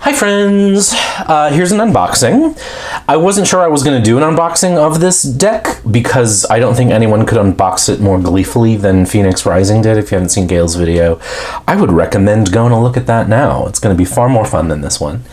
Hi friends! Here's an unboxing. I wasn't sure I was going to do an unboxing of this deck because I don't think anyone could unbox it more gleefully than Phoenix Rising did. If you haven't seen Gail's video, I would recommend going to look at that now. It's going to be far more fun than this one.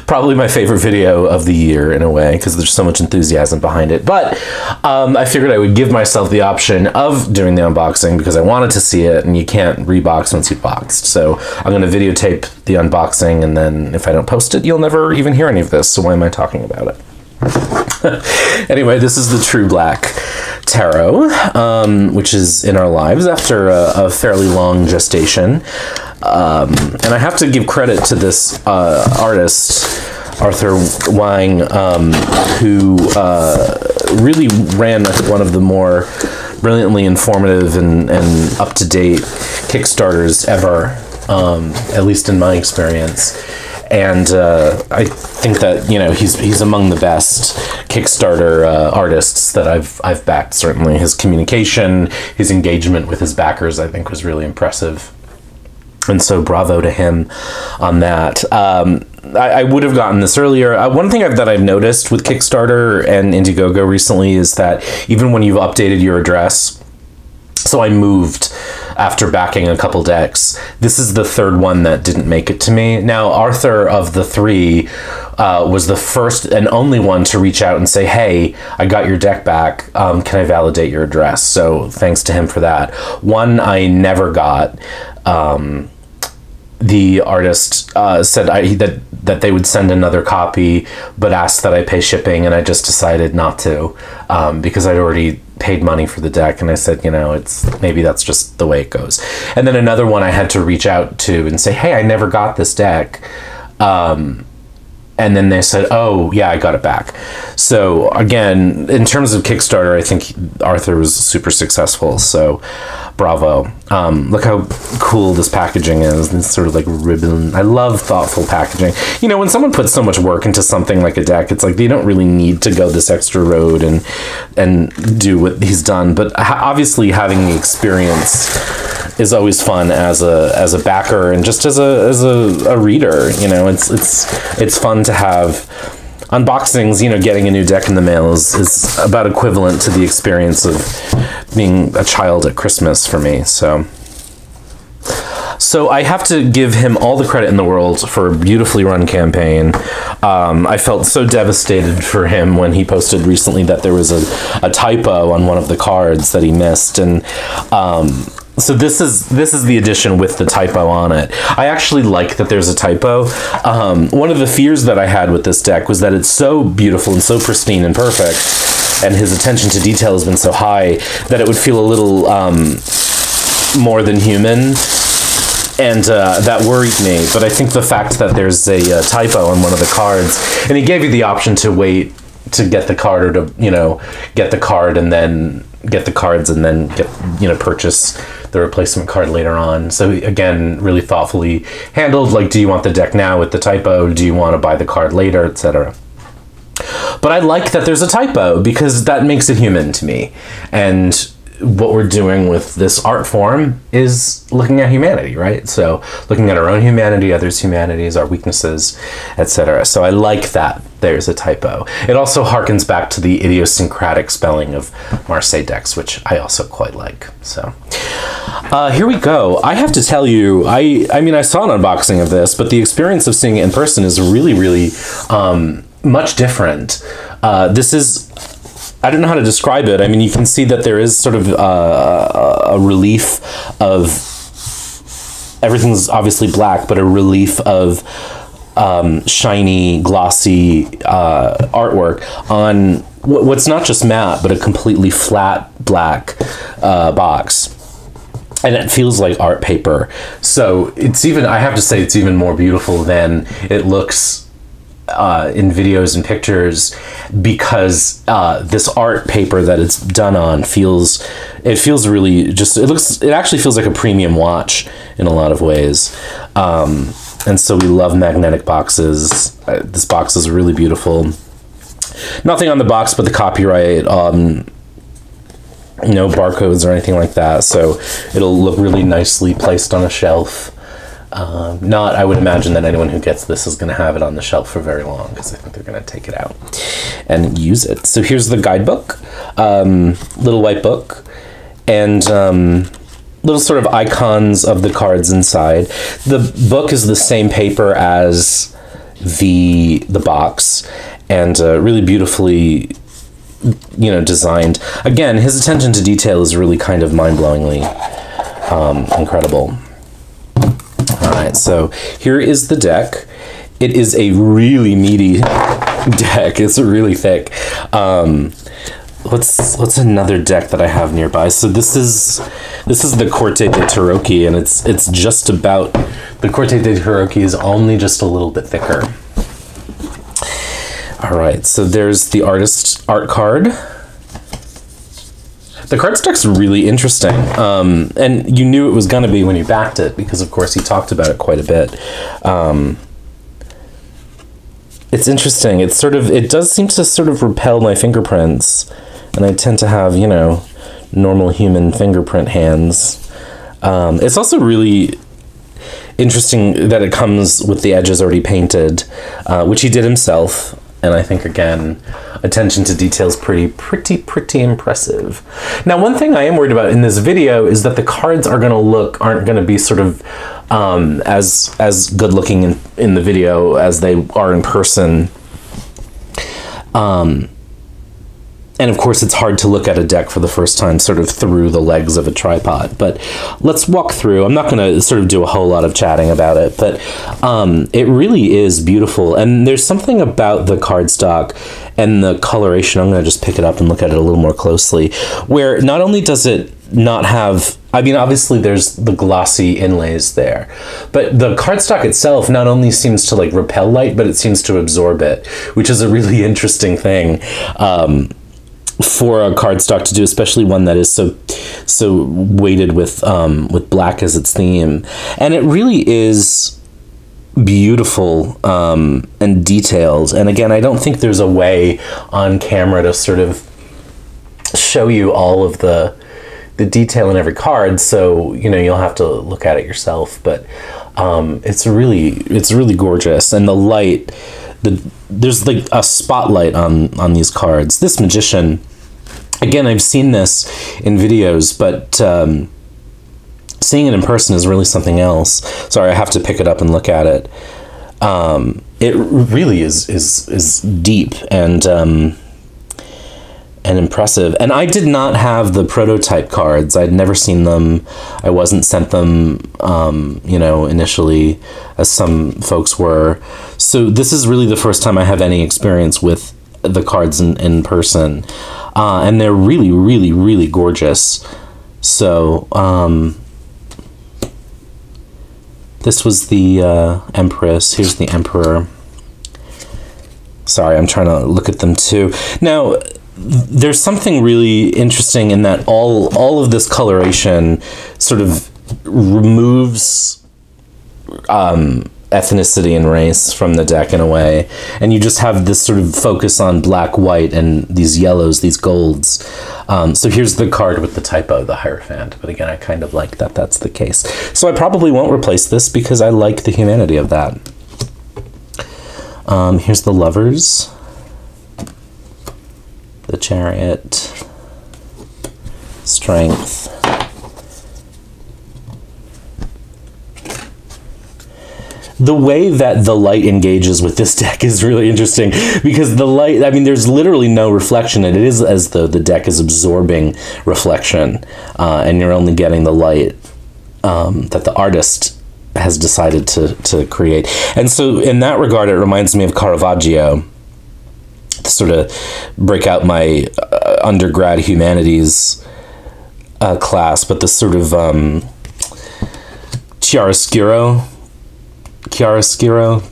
Probably my favorite video of the year in a way because there's so much enthusiasm behind it. But I figured I would give myself the option of doing the unboxing because I wanted to see it, and you can't rebox once you've boxed. So I'm going to videotape the unboxing, and then if I don't post it, you'll never even hear any of this, so why am I talking about it? Anyway, this is the True Black Tarot, which is in our lives after a fairly long gestation. And I have to give credit to this artist, Arthur Wang, who really ran one of the more brilliantly informative and up-to-date Kickstarters ever. At least in my experience, and I think that he's among the best Kickstarter artists that I've backed. Certainly, his communication, his engagement with his backers, I think was really impressive, and so bravo to him on that. I would have gotten this earlier. One thing that I've noticed with Kickstarter and Indiegogo recently is that even when you've updated your address, so I moved after backing a couple decks. This is the third one that didn't make it to me. Now, Arthur, of the three, was the first and only one to reach out and say, hey, I got your deck back. Can I validate your address? So thanks to him for that. One I never got. The artist said that they would send another copy, but asked that I pay shipping, and I just decided not to because I'd already paid money for the deck, and I said, maybe that's just the way it goes. And then another one I had to reach out to and say, hey, I never got this deck. And then they said, oh, yeah, I got it back. So again, in terms of Kickstarter, I think Arthur was super successful. So bravo. Look how cool this packaging is. It's sort of like ribbon. I love thoughtful packaging. When someone puts so much work into something like a deck, it's like they don't really need to go this extra road and do what he's done. But obviously having the experience is always fun as a backer and just as a reader. It's fun to have unboxings. Getting a new deck in the mail is about equivalent to the experience of being a child at Christmas for me. So I have to give him all the credit in the world for a beautifully run campaign. I felt so devastated for him when he posted recently that there was a typo on one of the cards that he missed, and so this is the edition with the typo on it. I actually like that there's a typo. One of the fears that I had with this deck was that it's so beautiful and so pristine and perfect, and his attention to detail has been so high that it would feel a little more than human, and that worried me. But I think the fact that there's a typo on one of the cards, and he gave you the option to wait to get the card, or to get the card and then get the cards and then purchase the replacement card later on. So again, really thoughtfully handled. Like, do you want the deck now with the typo? Do you want to buy the card later, etc.? But I like that there's a typo because that makes it human to me. And what we're doing with this art form is looking at humanity, right? So looking at our own humanity, others' humanities, our weaknesses, etc. So I like that there's a typo. It also harkens back to the idiosyncratic spelling of Marseille decks, which I also quite like. So here we go. I have to tell you, I mean, I saw an unboxing of this, but the experience of seeing it in person is really, really much different. This is, I don't know how to describe it. I mean, you can see that there is sort of a relief of, everything's obviously black, but a relief of shiny, glossy artwork on what's not just matte, but a completely flat black box. And it feels like art paper. So it's even, I have to say, it's even more beautiful than it looks in videos and pictures, because this art paper that it's done on feels really just, it actually feels like a premium watch in a lot of ways. And so we love magnetic boxes. This box is really beautiful. Nothing on the box but the copyright, no barcodes or anything like that, so it'll look really nicely placed on a shelf. Not, I would imagine that anyone who gets this is going to have it on the shelf for very long, because I think they're going to take it out and use it. So here's the guidebook, little white book, and little sort of icons of the cards inside. The book is the same paper as the box, and really beautifully, you know, designed. Again, his attention to detail is really kind of mind-blowingly incredible. All right, so here is the deck. It is a really meaty deck. It's really thick. What's another deck that I have nearby? So this is the Corte de Tarocchi, and it's just about, the Corte de Tarocchi is only just a little bit thicker. All right, so there's the art card. The cardstock's really interesting, and you knew it was going to be when you backed it, because of course he talked about it quite a bit. It's interesting. It does seem to sort of repel my fingerprints, and I tend to have, you know, normal human fingerprint hands. It's also really interesting that it comes with the edges already painted, which he did himself. And I think, again, attention to detail is pretty impressive. Now, one thing I am worried about in this video is that the cards aren't going to be sort of as good looking in the video as they are in person. And of course, it's hard to look at a deck for the first time sort of through the legs of a tripod. But let's walk through. I'm not going to sort of do a whole lot of chatting about it, but it really is beautiful. And there's something about the cardstock and the coloration. I'm going to just pick it up and look at it a little more closely, where not only does it not have, I mean, obviously there's the glossy inlays there, but the cardstock itself not only seems to like repel light, but it seems to absorb it, which is a really interesting thing for a cardstock to do, especially one that is so weighted with black as its theme. And it really is beautiful and detailed. And again, I don't think there's a way on camera to sort of show you all of the detail in every card, so you know, you'll have to look at it yourself. But it's really gorgeous, and the light, there's like a spotlight on these cards. This magician, again, I've seen this in videos, but seeing it in person is really something else. Sorry, I have to pick it up and look at it. It really is deep and impressive. And I did not have the prototype cards. I'd never seen them. I wasn't sent them, you know, initially, as some folks were. So this is really the first time I have any experience with the cards in person. And they're really gorgeous. So, this was the Empress. Here's the Emperor. Sorry, I'm trying to look at them too. Now, there's something really interesting in that all of this coloration sort of removes ethnicity and race from the deck in a way, and you just have this sort of focus on black, white, and these yellows, these golds. So here's the card with the typo, the Hierophant, but again, I kind of like that that's the case. So I probably won't replace this because I like the humanity of that. Here's the Lovers, the Chariot, Strength, the way that the light engages with this deck is really interesting, because the light, I mean, there's literally no reflection, and it is as though the deck is absorbing reflection, and you're only getting the light that the artist has decided to create. And so in that regard, it reminds me of Caravaggio, to sort of break out my undergrad humanities class, but the sort of chiaroscuro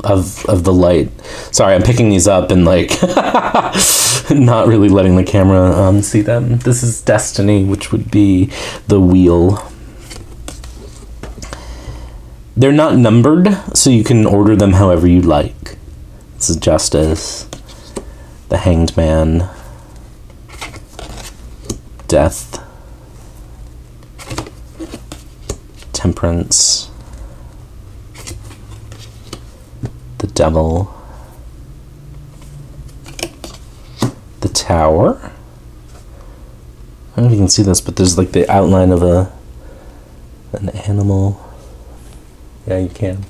of the light. Sorry, I'm picking these up and like not really letting the camera see them. This is Destiny, which would be the Wheel. They're not numbered, so you can order them however you like. This is Justice, the Hanged Man, Death, Temperance, Devil, the Tower. I don't know if you can see this, but there's like the outline of an animal. Yeah, you can.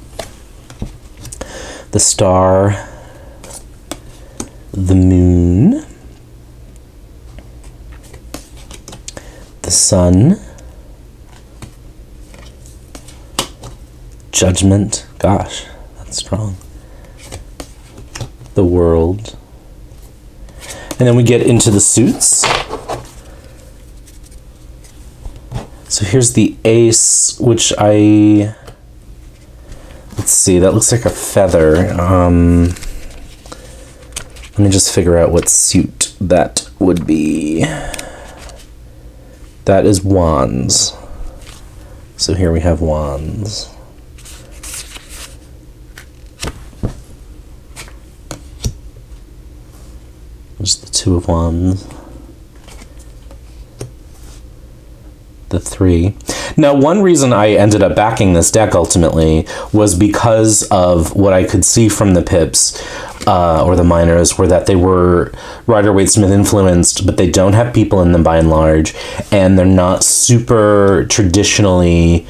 The Star, the Moon, the Sun, Judgment, gosh, that's strong, the World, and then we get into the suits. So here's the Ace, which let's see, that looks like a feather. Let me just figure out what suit that would be. That is Wands. So here we have Wands. There's the Two of Wands. The Three. Now, one reason I ended up backing this deck ultimately was because of what I could see from the pips, or the minors, were that they were Rider-Waite-Smith influenced, but they don't have people in them by and large, and they're not super traditionally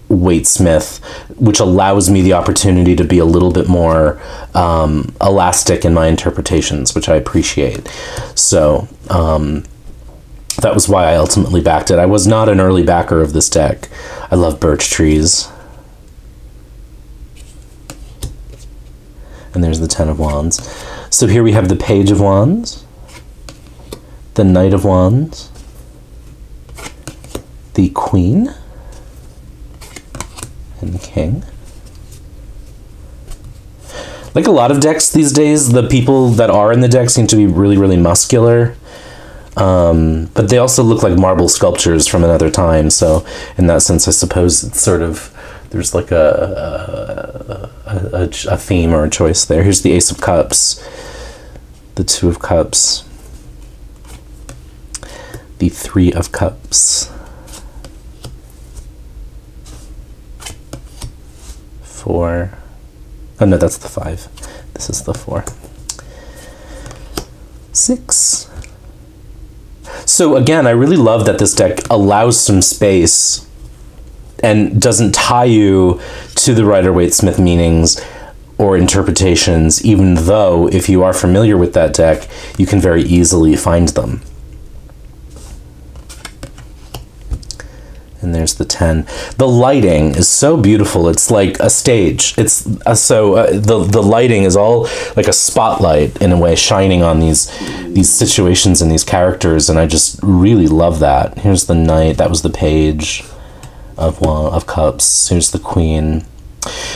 Waite-Smith, which allows me the opportunity to be a little bit more elastic in my interpretations, which I appreciate. So, that was why I ultimately backed it. I was not an early backer of this deck. I love birch trees. And there's the Ten of Wands. So here we have the Page of Wands, the Knight of Wands, the Queen, and the King. Like a lot of decks these days, the people that are in the deck seem to be really, really muscular. But they also look like marble sculptures from another time, so in that sense I suppose it's sort of, there's like a theme or a choice there. Here's the Ace of Cups, the Two of Cups, the Three of Cups, Four, oh no, that's the Five, this is the Four, Six. So again, I really love that this deck allows some space and doesn't tie you to the Rider-Waite-Smith meanings or interpretations, even though if you are familiar with that deck, you can very easily find them. And there's the 10. The lighting is so beautiful. It's like a stage. It's the lighting is all like a spotlight in a way, shining on these situations and these characters, and I just really love that. Here's the Knight. That was the Page of Cups. Here's the Queen.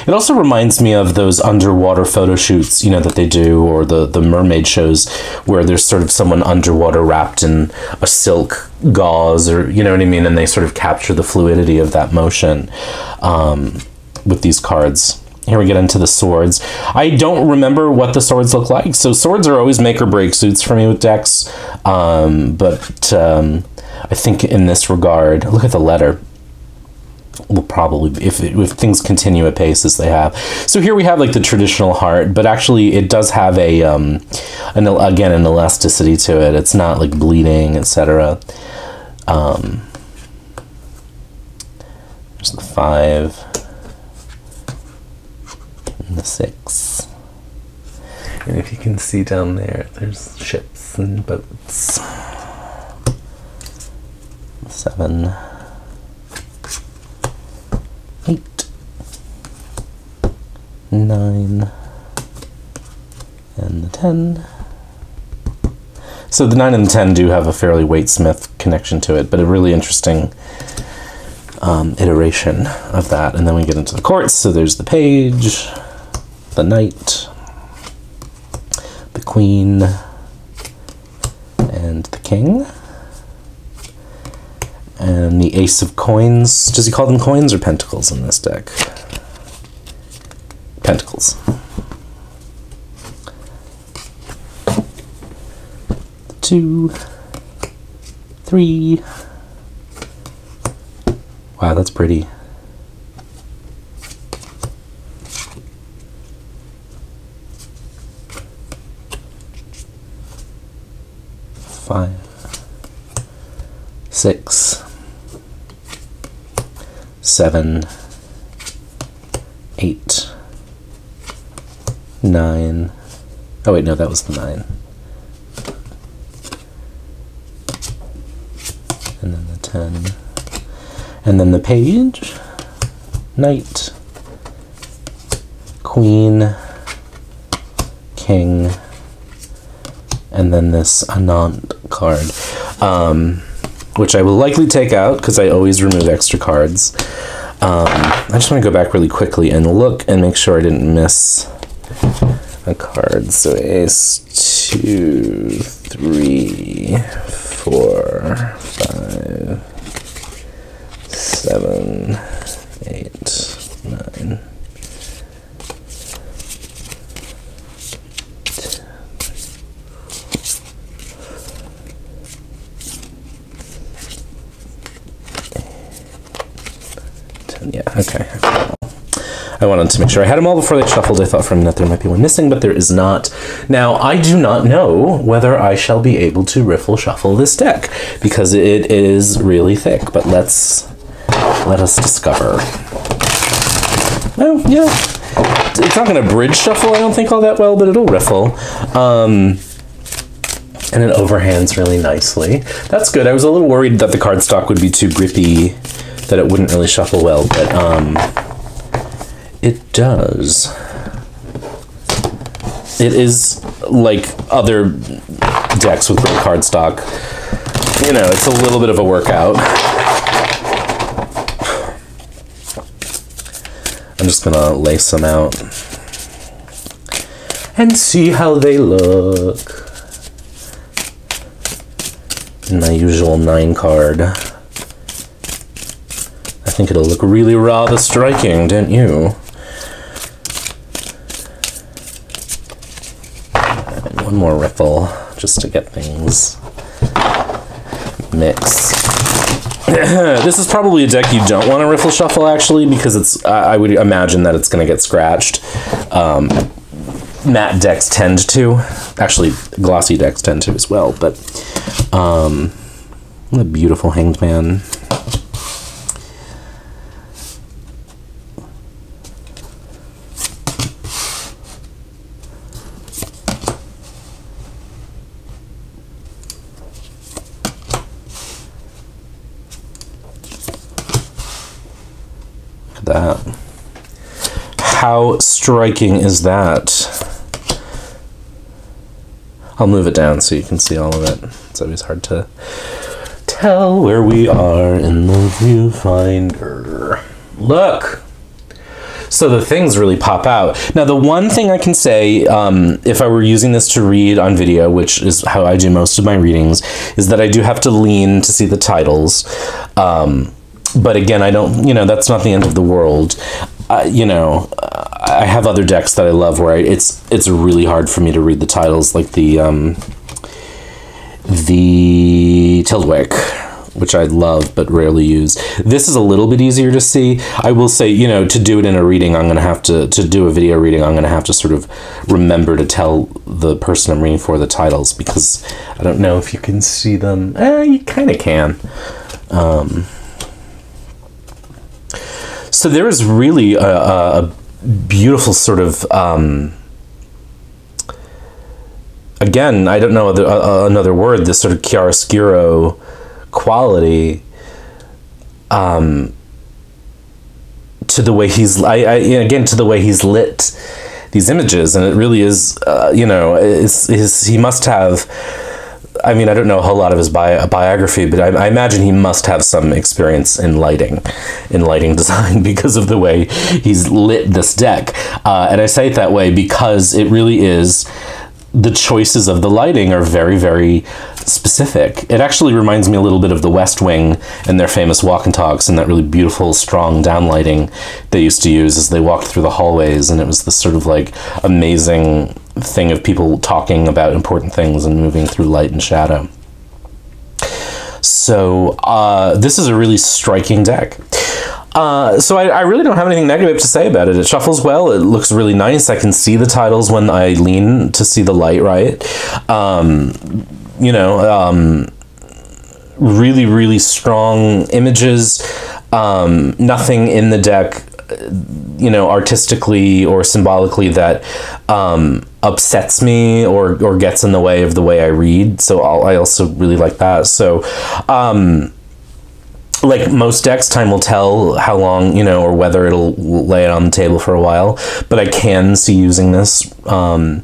It also reminds me of those underwater photo shoots, you know, that they do, or the mermaid shows where there's sort of someone underwater wrapped in a silk gauze, or, you know what I mean, and they sort of capture the fluidity of that motion with these cards. Here we get into the swords. I don't remember what the swords look like, so swords are always make or break suits for me with decks, but I think in this regard, look at the letter. Will probably, if things continue at pace as they have. So here we have like the traditional heart, but actually it does have an elasticity to it. It's not like bleeding, etc. There's the 5 and the 6. And if you can see down there, there's ships and boats. 7. 8, 9, and the 10. So the 9 and the 10 do have a fairly Waite-Smith connection to it, but a really interesting iteration of that. And then we get into the courts. So there's the Page, the Knight, the Queen, and the King. And the Ace of Coins. Does he call them coins or pentacles in this deck? Pentacles. 2, 3. Wow, that's pretty. 5, 6, 7, 8, 9. Oh wait, no, that was the 9. And then the 10. And then the page, knight, queen, king, and then this Anant card, which I will likely take out because I always remove extra cards. I just want to go back really quickly and look and make sure I didn't miss a card. So ace, 2, 3, 4, 5, 7, 8, 9. Yeah, okay. I wanted to make sure I had them all before they shuffled. I thought for a minute there might be one missing, but there is not. Now, I do not know whether I shall be able to riffle shuffle this deck, because it is really thick, but let us discover. Oh, yeah. It's not going to bridge shuffle, I don't think, all that well, but it'll riffle. And it overhands really nicely. That's good. I was a little worried that the cardstock would be too grippy, that it wouldn't really shuffle well, but it does. It is like other decks with great cardstock. You know, it's a little bit of a workout. I'm just gonna lace them out and see how they look. In my usual 9 card. I think it'll look really rather striking, don't you? And one more riffle, just to get things mixed. This is probably a deck you don't want to riffle shuffle, actually, because it's. I would imagine that it's going to get scratched. Matte decks tend to. Actually, glossy decks tend to as well, but what a beautiful Hanged Man. That. How striking is that? I'll move it down so you can see all of it. It's always hard to tell where we are in the viewfinder. Look! So the things really pop out. Now, the one thing I can say, if I were using this to read on video, which is how I do most of my readings, is that I do have to lean to see the titles. But again, I don't, you know, that's not the end of the world. You know, I have other decks that I love where it's really hard for me to read the titles, like the Tildwick, which I love but rarely use. This is a little bit easier to see. I will say, you know, to do it in a reading, I'm going to have to do a video reading, I'm going to have to sort of remember to tell the person I'm reading for the titles, because I don't know if you can see them. You kind of can. So there is really a beautiful sort of, again, I don't know another word, this sort of chiaroscuro quality to the way he's, again, to the way he's lit these images. And it really is, you know, he must have, I mean, I don't know a whole lot of his biography, but I imagine he must have some experience in lighting design, because of the way he's lit this deck. And I say it that way because it really is, the choices of the lighting are very, very specific. It actually reminds me a little bit of the West Wing and their famous walk and talks, and that really beautiful, strong downlighting they used to use as they walked through the hallways. And it was this sort of like amazing thing of people talking about important things and moving through light and shadow. So this is a really striking deck. So I really don't have anything negative to say about it. It shuffles well. It looks really nice. I can see the titles when I lean to see the light, right? you know, really, really strong images. Nothing in the deck, you know, artistically or symbolically that upsets me or gets in the way of the way I read. So I also really like that. So, like most decks, time will tell how long, you know, or whether it'll lay it on the table for a while. But I can see using this. You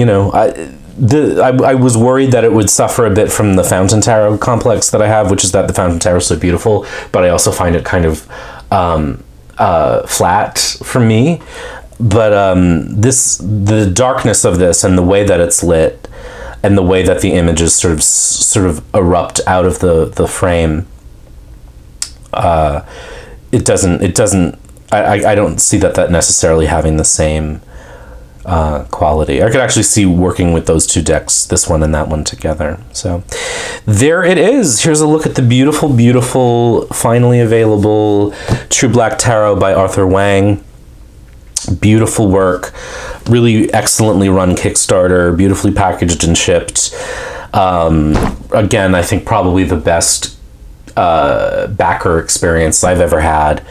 know, I was worried that it would suffer a bit from the Fountain Tarot complex that I have, which is that the Fountain Tarot is so beautiful, but I also find it kind of flat for me. But the darkness of this and the way that it's lit and the way that the images sort of erupt out of the frame, it doesn't I don't see that necessarily having the same quality. I could actually see working with those two decks, this one and that one together. So there it is. Here's a look at the beautiful, beautiful, finally available True Black Tarot by Arthur Wang. Beautiful work, really excellently run Kickstarter, beautifully packaged and shipped. Again, I think probably the best backer experience I've ever had.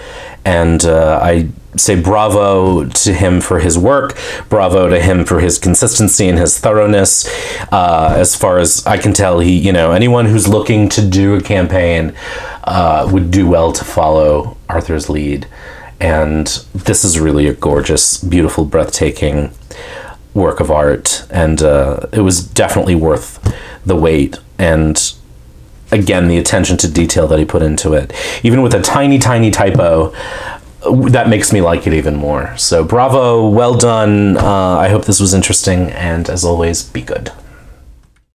And I say bravo to him for his work, bravo to him for his consistency and his thoroughness. As far as I can tell, he, you know, anyone who's looking to do a campaign would do well to follow Arthur's lead. And this is really a gorgeous, beautiful, breathtaking work of art. And it was definitely worth the wait. And again, the attention to detail that he put into it. Even with a tiny, tiny typo, that makes me like it even more. So bravo, well done. I hope this was interesting. And as always, be good.